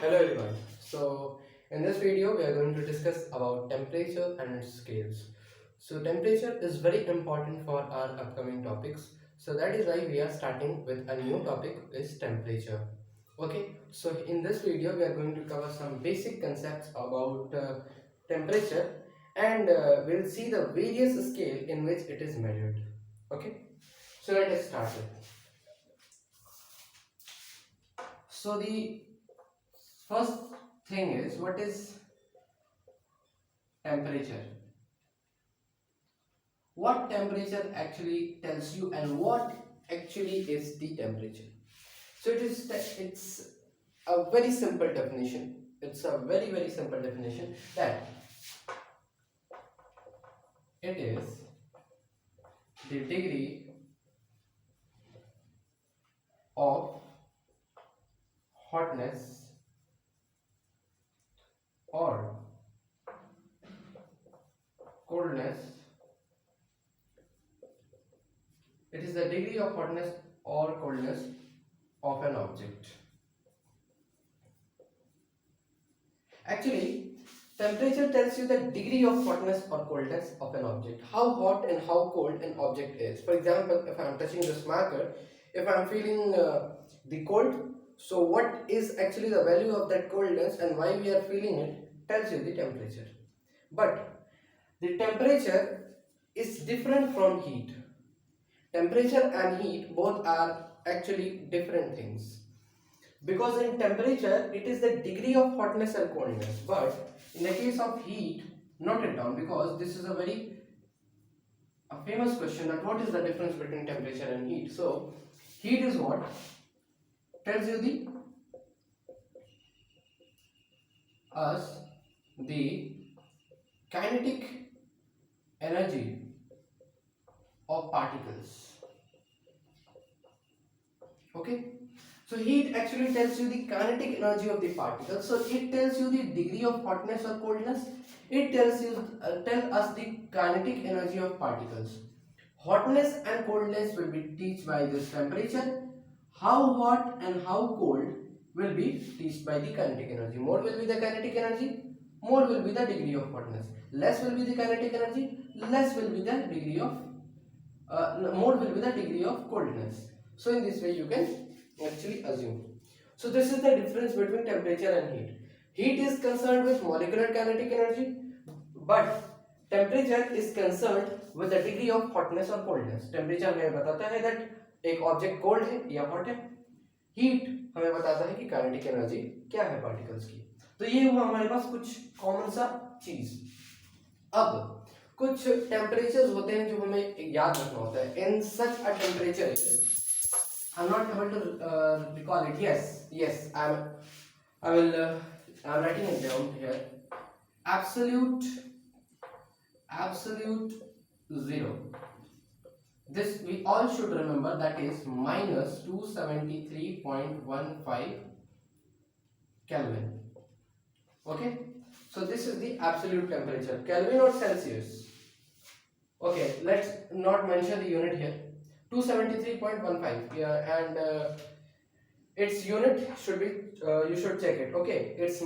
Hello everyone. So in this video we are going to discuss about temperature and its scales. So temperature is very important for our upcoming topics. So that is why we are starting with a new topic is temperature. Okay. So in this video we are going to cover some basic concepts about temperature and we'll see the various scale in which it is measured. Okay. So let us start with. So the first thing is what is temperature. What temperature actually tells you and what actually is the temperature. So it's a very simple definition. It's a very simple definition that it is the degree of hotness or coldness. It is the degree of hotness or coldness of an object. Actually, temperature tells you the degree of hotness or coldness of an object. How hot and how cold an object is. For example, if I am touching this marker, if I am feeling the cold, so what is actually the value of that coldness and why we are feeling it tells you the temperature. But the temperature is different from heat. Temperature and heat both are actually different things. Because in temperature it is the degree of hotness and coldness, but in the case of heat, note it down because this is a famous question that what is the difference between temperature and heat. So heat is what tells you the kinetic energy of particles. Okay, so heat actually tells you the kinetic energy of the particles. So it tells you the degree of hotness or coldness. It tell us the kinetic energy of particles. Hotness and coldness will be taught by this temperature. How hot and how cold will be taught by the kinetic energy. More will be the kinetic energy, more will be the degree of hotness. Less will be the kinetic energy, less will be the degree of more will be the degree of coldness. So in this way you can actually assume. So this is the difference between temperature and heat. Heat is concerned with molecular kinetic energy, but temperature is concerned with the degree of hotness or coldness. Temperature हमें बताता है that एक object cold है या hot है. Heat हमें बताता है कि kinetic energy क्या है particles की. तो ये हुआ हमारे पास कुछ common सा चीज. अब कुछ टेम्परेचर्स होते हैं जो हमें याद रखना होता है. In such a temperature I am not able to recall it. Yes I will I am writing it down here. Absolute zero, this we all should remember, that is minus 273.15 Kelvin. Okay, so this is the absolute temperature. Kelvin or Celsius? Okay, let's not mention the unit here. 273.15, yeah, and its unit should be you should check it. Okay, it's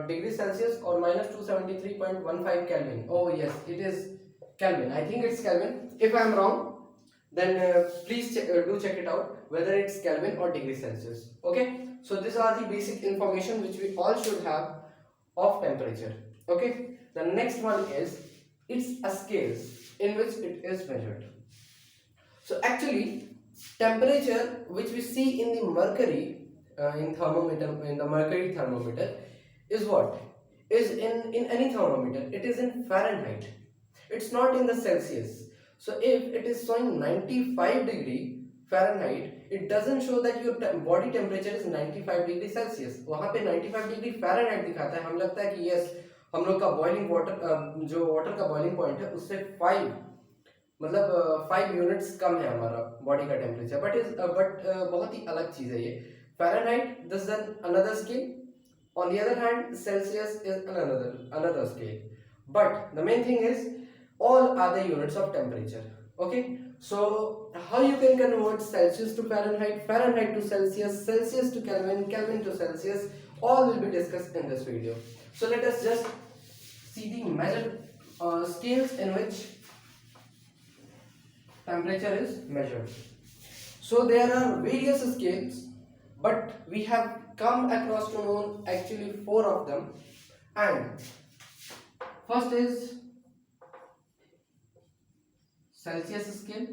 degree Celsius or minus 273.15 Kelvin. Oh yes, it is Kelvin. I think it's Kelvin. If I am wrong, then please do check it out whether it's Kelvin or degree Celsius. Okay, so these are the basic information which we all should have of temperature. Okay, the next one is its a scales in which it is measured. So actually temperature which we see in the mercury in thermometer, in the mercury thermometer, is what is in any thermometer, it is in Fahrenheit. It's not in the Celsius. So if it is showing 95 degree Fahrenheit, it doesn't show that your body temperature is 95 degree Celsius. वहाँ पे 95 degree Fahrenheit दिखाता है. हम लगता है कि yes हम लोग का बॉइलिंग वाटर जो वाटर का बॉइलिंग पॉइंट है उससे 5 मतलब 5 यूनिट्स कम है हमारा बॉडी का टेम्परेचर. बट बहुत ही अलग चीज़ है ये. Fahrenheit, this is another scale. On the other hand, Celsius is another scale. But the main thing is all are the units of temperature. Okay, so how you can convert Celsius to Fahrenheit, Fahrenheit to Celsius, Celsius to Kelvin, Kelvin to Celsius, All will be discussed in this video. So let us just see the measured scales in which temperature is measured. So there are various scales, but we have come across to know actually 4 of them. And first is Celsius scale.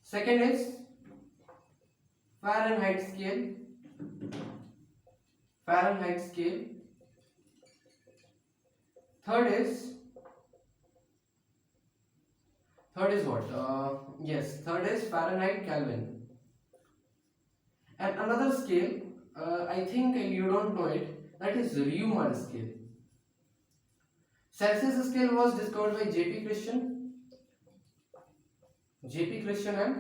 Second is Fahrenheit scale. Fahrenheit scale. Third is what? Third is Fahrenheit Kelvin. And another scale, I think you don't know it, that is Reumer scale. Celsius scale was discovered by J.P. Christian and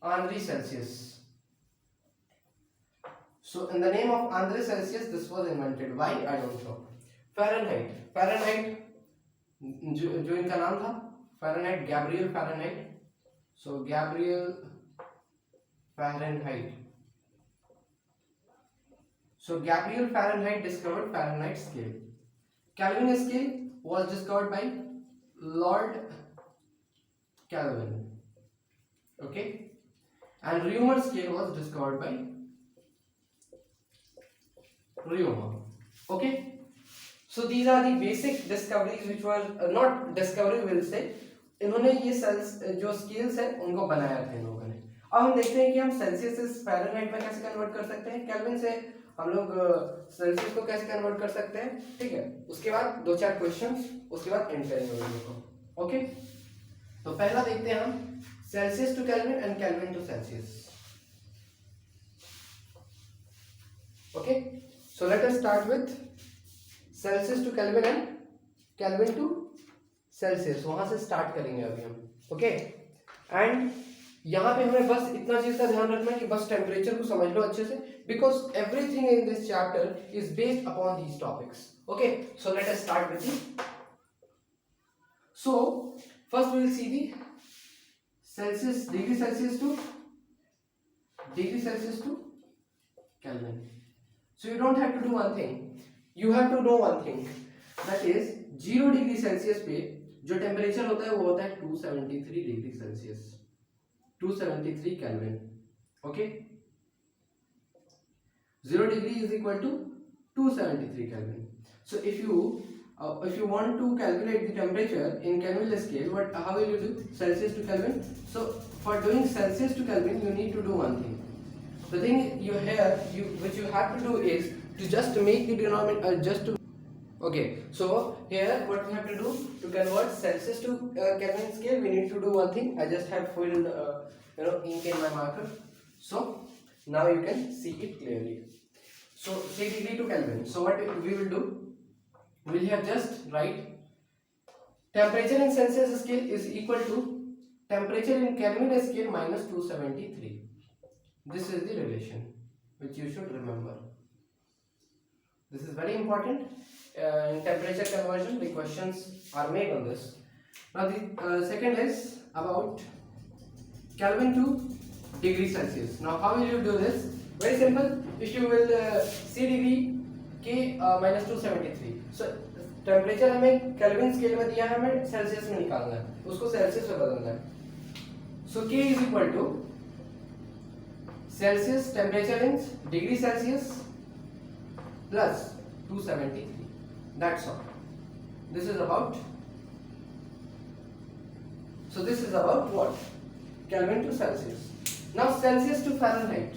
Henri Celsius. So in the name of Henri Celsius this was invented. Why? I don't know. Fahrenheit जो इनका नाम था Fahrenheit, Gabriel Fahrenheit. So Gabriel Fahrenheit. So Gabriel Fahrenheit discovered Fahrenheit scale. Kelvin scale was discovered by Lord Kelvin. Okay. And Reumer scale was discovered by Reumer. Okay. So these are the basic discoveries which were not discovery will say. इन्होंने ये sales जो scales है उनको बनाया था इन लोगों ने. अब हम देखते हैं कि हम सेल्सियस से फ़ारेनहाइट में कैसे कन्वर्ट कर सकते हैं, केल्विन से हम लोग सेल्सियस को कैसे कन्वर्ट कर सकते हैं. ठीक है, उसके बाद 2-4 क्वेश्चंस, उसके बाद एंड करेंगे वीडियो को. ओके, तो पहला देखते हैं हम Celsius to Kelvin and Kelvin to Celsius. Okay, so let us start with Celsius to Kelvin and Kelvin to Celsius. वहां से स्टार्ट करेंगे अभी हम. ओके, एंड यहाँ पे हमें बस इतना चीज का ध्यान रखना है कि बस टेम्परेचर को समझ लो अच्छे से, because everything in this chapter is based upon these topics. Okay, so let us start with the. So first we will see the Celsius, degree Celsius to Kelvin. So you don't have to do one thing. You have to know one thing. That is 0 degree Celsius पे जो temperature होता है वो होता है 273 degree Celsius, 273 Kelvin. Okay, 0 degree is equal to 273 Kelvin. So if you want to calculate the temperature in Kelvin scale, how will you do Celsius to Kelvin? So for doing Celsius to Kelvin you need to do one thing. The thing which you have to do is to just make the denominator okay, so here what we have to do to convert Celsius to Kelvin scale, we need to do one thing. I just have filled ink in my marker, so now you can see it clearly. So say degree to Kelvin. So what we will do, we will have just write temperature in Celsius scale is equal to temperature in Kelvin scale minus 273. This is the relation which you should remember. This is very important. In temperature conversion, the questions are made on this. Now the second is about Kelvin to degree Celsius. Now how will you do this? Very simple. If you will see degree K minus 273. So temperature हमें Kelvin scale में दिया है, हमें Celsius में निकालना है, उसको Celsius में बदलना है. So K is equal to Celsius, temperature in degree Celsius plus 273. That's all. This is about what? Kelvin to Celsius. Now Celsius to Fahrenheit.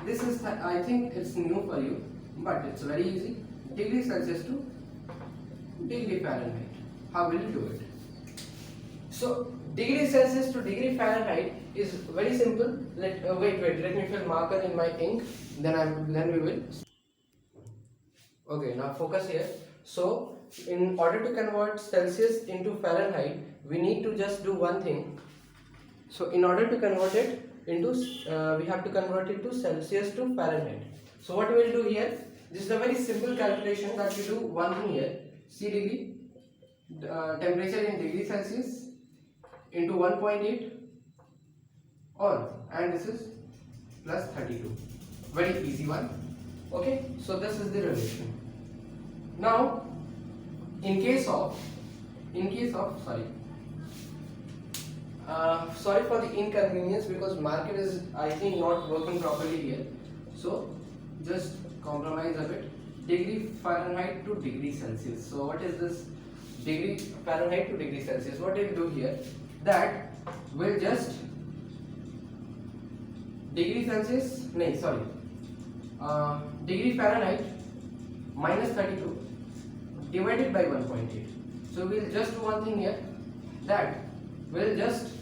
This is, I think it's new for you, but it's very easy. Degree Celsius to degree Fahrenheit. How will you do it? So degree Celsius to degree Fahrenheit is very simple. Wait, let me fill marker in my ink, then we will. Okay, now focus here. So in order to convert Celsius into Fahrenheit, we need to just do one thing. So in order to convert it into we have to convert it to Celsius to Fahrenheit. So what we will do here, this is a very simple calculation that we do one thing here. C degree temperature in degree Celsius into 1.8 on, and this is plus 32. very easy one. Okay, so this is the relation. Now in case of sorry for the inconvenience, because market is I think not working properly here, so just compromise a bit. Degree Fahrenheit to degree Celsius. So what is this degree Fahrenheit to degree Celsius? What we'll do here, that we'll just degree Celsius, no sorry, degree Fahrenheit minus 32 divided by 1.8. So we'll just do one thing here, that we'll just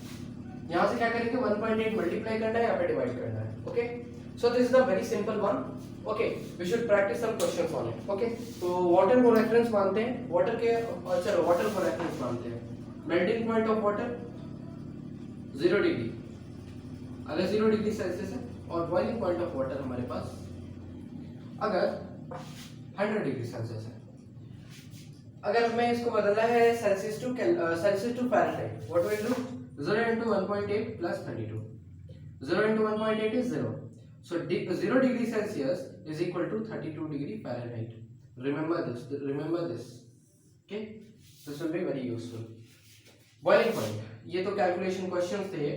यहाँ से क्या करेंगे 1.8 multiply करना है, यहाँ पे divide करना है. Okay, so this is the very simple one. Okay, we should practise some questions on it. Okay, तो वाटर को रेफरेंस मानते हैं, वाटर के चलो वाटर को रेफरेंस मानते हैं. Melting point of water 0 degree, अगर 0 डिग्री सेल्सियस है, और बॉइलिंग पॉइंट ऑफ वाटर हमारे पास अगर 100 डिग्री सेल्सियस है. अगर हमें इसको बदलना है Celsius to Fahrenheit, what will do? 0 into 1.8 plus 32. 0 into 1.8 is 0. So 0 degree Celsius is equal to 32 degree Fahrenheit. Remember this. Remember this. Okay. This will be very useful. Boiling point. ये तो calculation questions थे.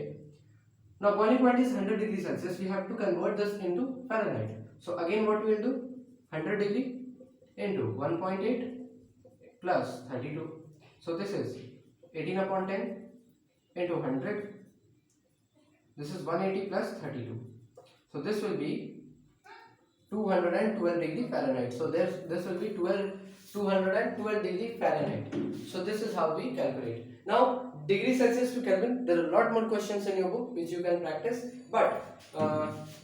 Now boiling point is 100 degree Celsius. We have to convert this into Fahrenheit. So again, what we will do? 100 degree into 1.8 plus 32. So this is 18 upon 10. Into 100. This is 180 plus 32. So this will be 212 degree Fahrenheit. So this will be 212 degree Fahrenheit. So this is how we calculate. Now degree Celsius to Kelvin. There are a lot more questions in your book which you can practice. But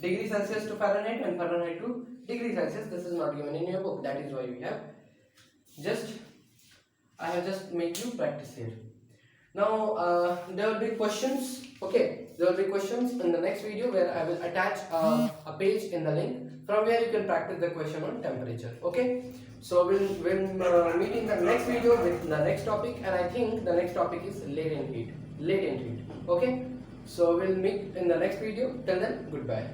degree Celsius to Fahrenheit and Fahrenheit to degree Celsius, this is not given in your book. That is why we have I have just make you practice here. Now there will be questions. Okay, there will be questions in the next video where I will attach a page in the link from where you can practice the question on temperature. Okay, so we'll meet in the next video with the next topic, and I think the next topic is latent heat. Okay, so we'll meet in the next video. Till then, goodbye.